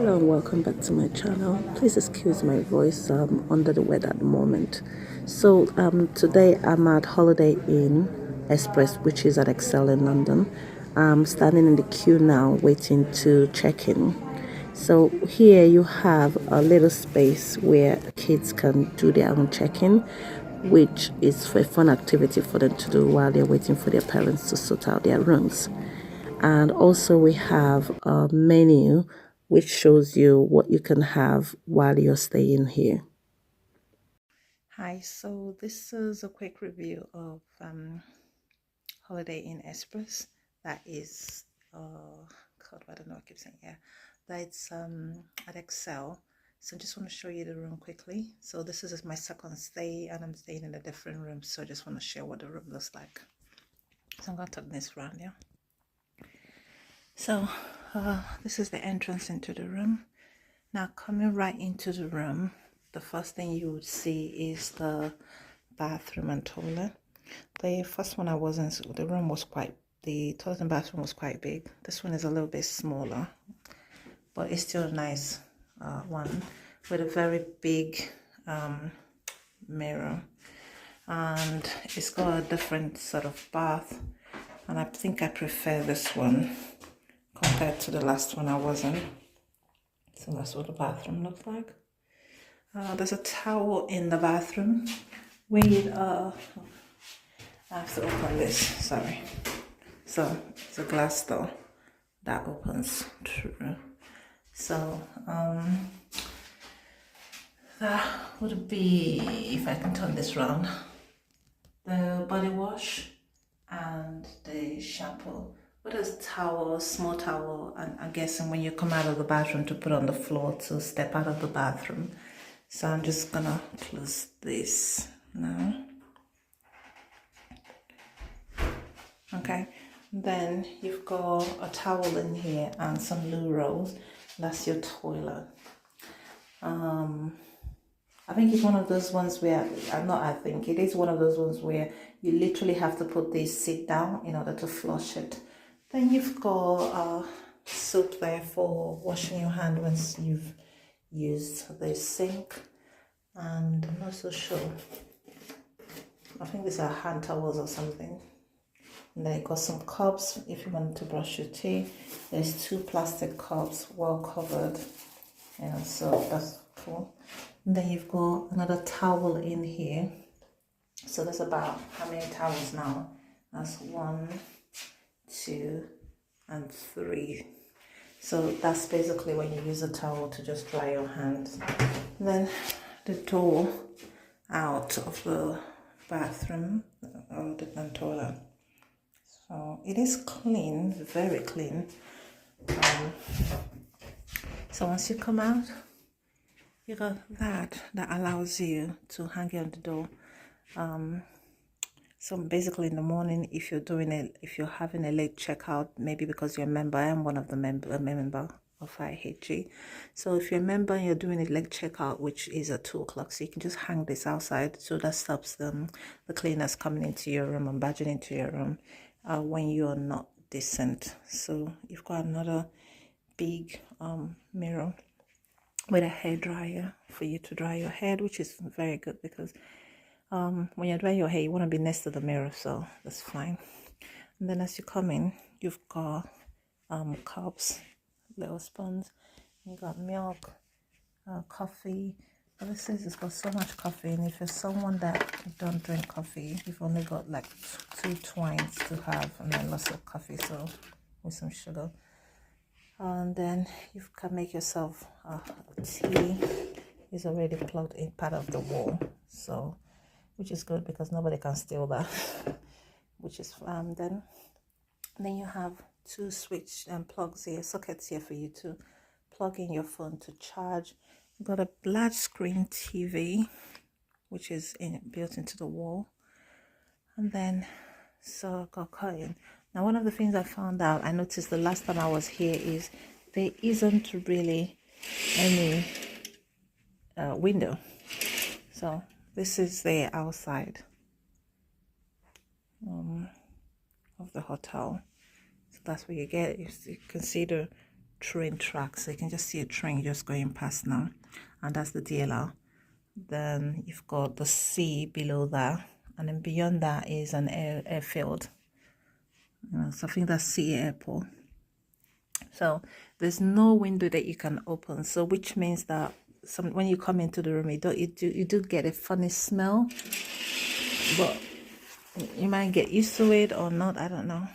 Hello and welcome back to my channel. Please excuse my voice, I'm under the weather at the moment. So today I'm at Holiday Inn Express, which is at ExCeL in London. I'm standing in the queue now waiting to check in. So here you have a little space where kids can do their own check-in, which is for a fun activity for them to do while they're waiting for their parents to sort out their rooms. And also we have a menu which shows you what you can have while you're staying here. Hi, so this is a quick review of Holiday Inn Express. That is God, I don't know, I keep saying, yeah, that's at ExCeL. So I just want to show you the room quickly. So this is my second stay and I'm staying in a different room, so I just want to share what the room looks like. So I'm going to turn this around, yeah. So this is the entrance into the room. Now coming right into the room, the first thing you would see is the bathroom and toilet. The first one the room was the toilet and bathroom was quite big. This one is a little bit smaller, but it's still a nice one with a very big mirror. And it's got a different sort of bath. And I think I prefer this one compared to the last one I was in. So that's what the bathroom looks like. There's a towel in the bathroom with I have to open this, sorry. So it's a glass door that opens through. So that would be, if I can turn this round, the body wash and the shampoo. What is towel, small towel, and I'm guessing when you come out of the bathroom to put on the floor to step out of the bathroom. So I'm just gonna close this now. Okay, then you've got a towel in here and some loo rolls. That's your toilet. I think it's one of those ones where, it is one of those ones where you literally have to put this sit down in order to flush it. Then you've got soap there for washing your hand once you've used the sink. And I'm not so sure. I think these are hand towels or something. And then you got some cups if you want to brush your teeth. There's 2 plastic cups, well covered. And so that's cool. And then you've got another towel in here. So that's about how many towels now? That's 1, 2, and 3. So that's basically when you use a towel to just dry your hands. And then the door out of the bathroom and toilet. So it is clean, very clean. So once you come out, you got that allows you to hang it on the door. So basically in the morning, if you're having a late checkout, maybe because you're a member, I am one of the member of IHG. So if you're a member and you're doing a late checkout, which is at 2 o'clock, so you can just hang this outside. So that stops the cleaners coming into your room and barging into your room when you're not decent. So you've got another big mirror with a hair dryer for you to dry your hair, which is very good because when you're drying your hair, you want to be next to the mirror, so that's fine. And then as you come in, you've got cups, little spoons, you got milk, coffee. This says it's got so much coffee, and if you're someone that don't drink coffee, you've only got like 2 twines to have, and then lots of coffee, so with some sugar. And then you can make yourself a tea. It's already plugged in part of the wall, so which is good because nobody can steal that. Which is then you have 2 switch and plugs here, sockets here for you to plug in your phone to charge. You've got a large screen TV, which is built into the wall. And then so got curtain. Now one of the things I found out, I noticed the last time I was here, is there isn't really any window. So this is the outside of the hotel. So that's what you get. You can see the train tracks, so you can just see a train just going past now, and that's the DLR. Then you've got the sea below that, and then beyond that is an airfield. So I think that's Sea Airport. So there's no window that you can open, so which means that when you come into the room, you do get a funny smell, but you might get used to it or not, I don't know.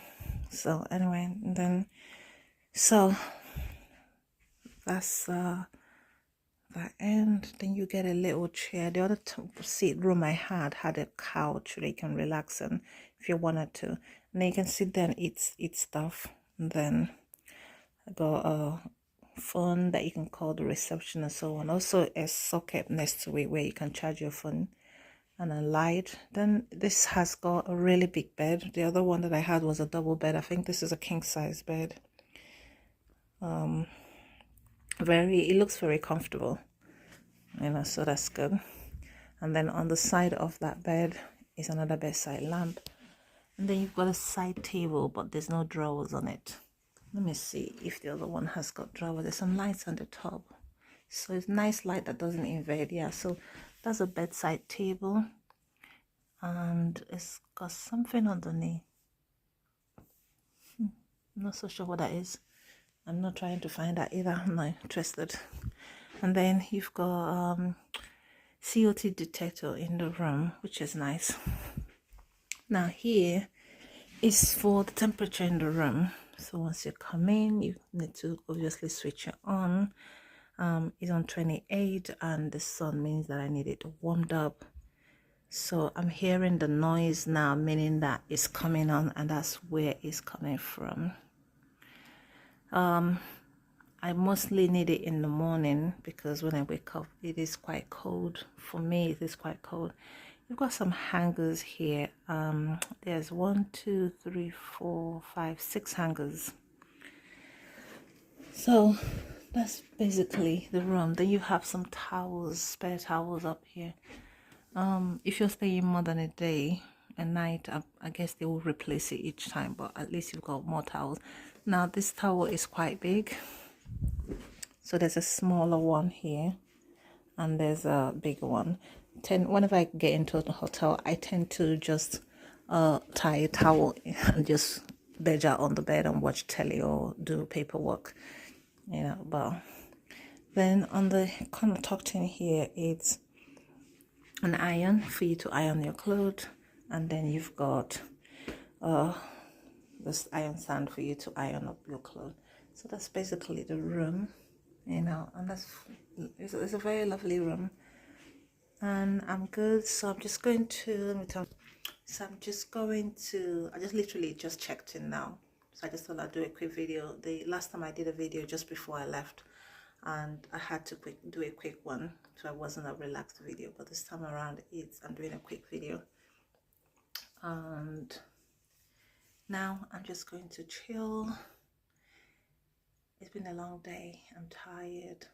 So anyway, then so that's the end. Then you get a little chair. The other seat room I had a couch that you can relax in if you wanted to, and then you can sit there and eat stuff. And then I got a phone that you can call the reception and so on. Also a socket next to it where you can charge your phone, and a light. Then this has got a really big bed. The other one that I had was a double bed. I think this is a king size bed. It looks very comfortable, so that's good. And then on the side of that bed is another bedside lamp, and then you've got a side table, but there's no drawers on it. Let me see if the other one has got drawers. There's some lights on the top, so it's nice light that doesn't invade. Yeah, so that's a bedside table, and it's got something underneath. I'm not so sure what that is. I'm not trying to find that either. I'm not interested. And then you've got CO2 detector in the room, which is nice. Now here is for the temperature in the room. So once you come in, you need to obviously switch it on. It's on 28, and the sun means that I need it warmed up. So I'm hearing the noise now, meaning that it's coming on, and that's where it's coming from. I mostly need it in the morning because when I wake up, it is quite cold. For me, it is quite cold. You've got some hangers here. There's 1, 2, 3, 4, 5, 6 hangers. So that's basically the room. Then you have some towels, spare towels up here. If you're staying more than a day, a night, I guess they will replace it each time, but at least you've got more towels. Now this towel is quite big, so there's a smaller one here and there's a bigger one. Whenever I get into the hotel, I tend to just tie a towel and just veg out on the bed and watch telly or do paperwork, but then on the corner tucked in here, it's an iron for you to iron your clothes, and then you've got this iron stand for you to iron up your clothes. So that's basically the room, and it's a very lovely room, and I'm good. So I'm just going to I just literally just checked in now, so I just thought I'd do a quick video. The last time I did a video just before I left, and I had to do a quick one, so it wasn't a relaxed video, but this time around I'm doing a quick video. And now I'm just going to chill. It's been a long day, I'm tired.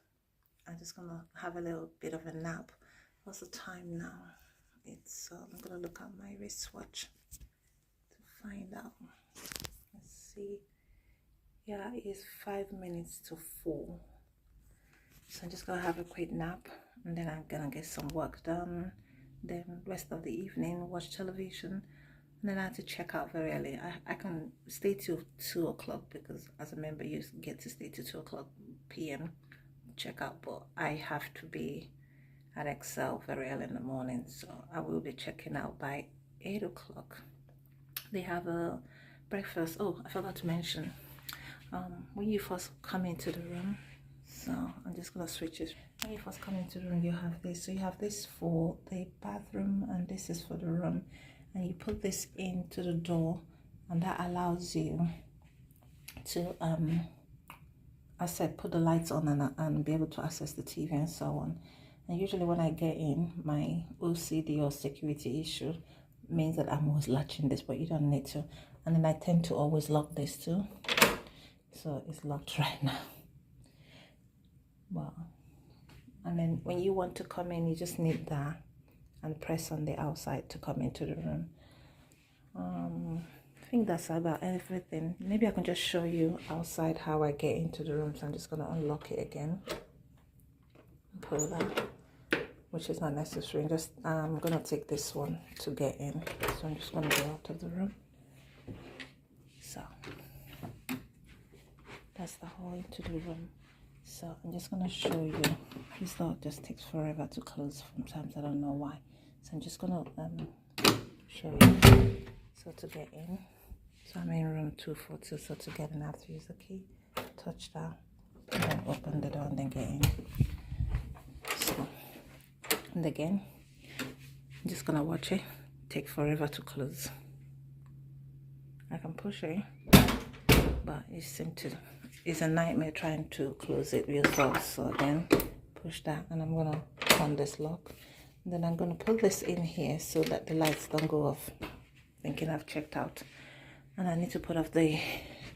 I'm just gonna have a little bit of a nap. What's the time now? It's I'm gonna look at my wristwatch to find out. Let's see. Yeah, it's 5 minutes to 4. So I'm just gonna have a quick nap, and then I'm gonna get some work done. Then rest of the evening, watch television, and then I have to check out very early. I can stay till 2 o'clock because as a member you get to stay till 2 o'clock p.m. check out, but I have to be at ExCeL very early in the morning, so I will be checking out by 8 o'clock. They have a breakfast. Oh, I forgot to mention, when you first come into the room, so I'm just gonna switch it. When you first come into the room, you have this. So you have this for the bathroom, and this is for the room, and you put this into the door, and that allows you to I said put the lights on and be able to access the TV and so on. And usually when I get in, my OCD or security issue means that I'm always latching this, but you don't need to. And then I tend to always lock this too, so it's locked right now. Wow. And then when you want to come in, you just need that and press on the outside to come into the room. think that's about everything. Maybe I can just show you outside how I get into the room. So I'm just going to unlock it again. Pull that, which is not necessary. Just I'm going to take this one to get in. So I'm just going to go out of the room. So that's the hall into the room. So I'm just going to show you. This door just takes forever to close sometimes. I don't know why. So I'm just going to show you. So to get in, so I'm in room 242. So to get in, I have to use the key, touch that, and then open the door and then get in. So, and again, I'm just gonna watch it take forever to close. I can push it, but it's a nightmare trying to close it yourself. So again, push that, and I'm gonna turn this lock, and then I'm gonna put this in here so that the lights don't go off. Thinking I've checked out, and I need to put off the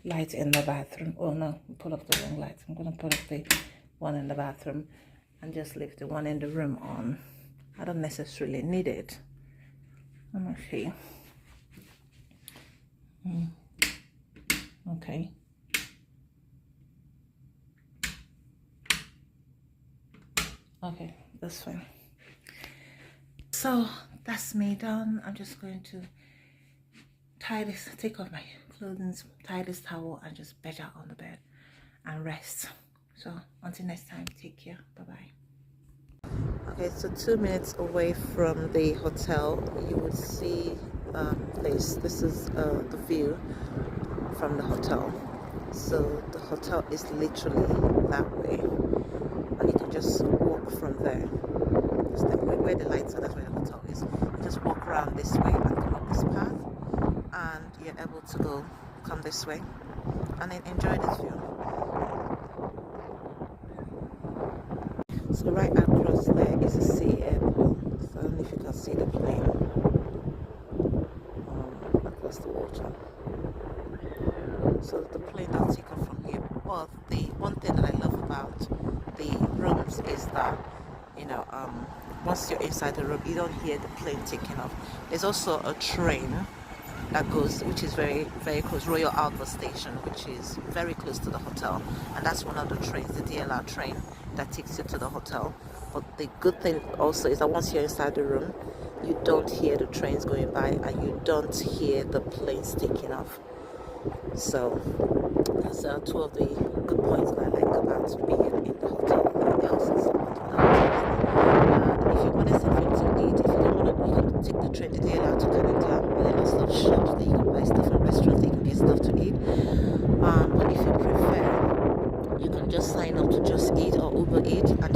light in the bathroom. Oh no, put off the wrong light. I'm gonna put off the one in the bathroom and just leave the one in the room on. I don't necessarily need it. Let me see. Okay. Okay, that's fine. So that's me done. I'm just going to take off my clothing, tie this towel, and just bed out on the bed and rest. So until next time, take care. Bye bye. Okay, so 2 minutes away from the hotel, you will see this is the view from the hotel. So the hotel is literally that way, and you can just walk from there. Where the lights are, that's where the hotel is. You just walk around this way and come up this path, and you're able to come this way and then enjoy this view. So right across there is a sea airport. So I don't know if you can see the plane across the water. So the plane does take off from here. But the one thing that I love about the rooms is that, once you're inside the room, you don't hear the plane taking off. There's also a train that goes, which is very, very close, Royal Albert Station, which is very close to the hotel, and that's one of the trains, the DLR train that takes you to the hotel. But the good thing also is that once you're inside the room, you don't hear the trains going by, and you don't hear the planes taking off. So that's two of the good points that I like about being in the hotel. They also support the hotel. And if you want something to eat, if you don't want to, you can take the train, the DLR to Canada, and there are lots of shops that you can buy stuff from, restaurants that you can get stuff to eat. But if you prefer, you can just sign up to Just Eat or Uber Eat and